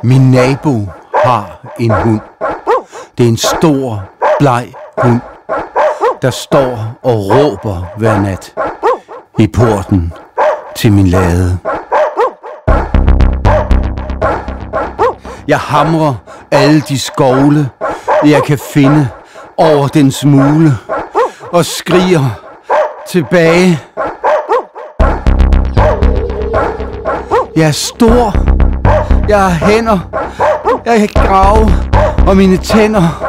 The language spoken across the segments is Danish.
Min nabo har en hund. Det er en stor, bleg hund, der står og råber hver nat i porten til min lade. Jeg hamrer alle de skovle, jeg kan finde over den smule, og skriger tilbage. Jeg er stor, jeg har hænder, jeg kan grave, og mine tænder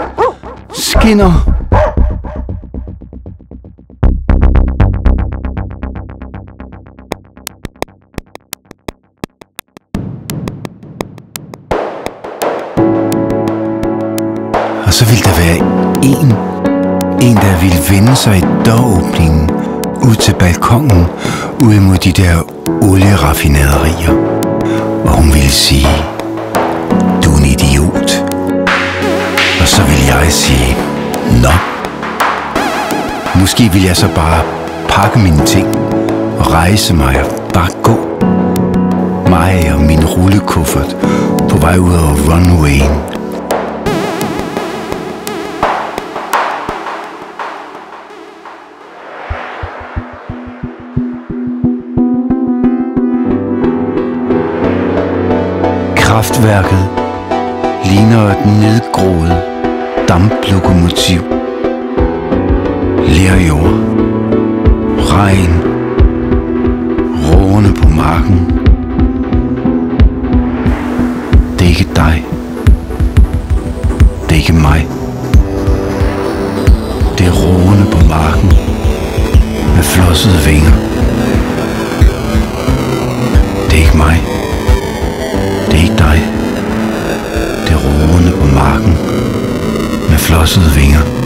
skinner. Og så ville der være en der ville vende sig i døråbningen ud til balkongen, ud mod de der olieraffinaderier. Og hun ville sige, du er en idiot. Og så ville jeg sige, nå. Måske ville jeg så bare pakke mine ting og rejse mig og bare gå. Mig og min rullekuffert på vej ud over runwayen. Kraftværket ligner et nedgroet damplokomotiv. Lerjord, regn, rågerne på marken. Det er ikke dig. Det er ikke mig. Det er rågerne på marken med flossede vinger. Det er ikke mig. Det er ikke dig. Det er rågerne på marken med flossede vinger.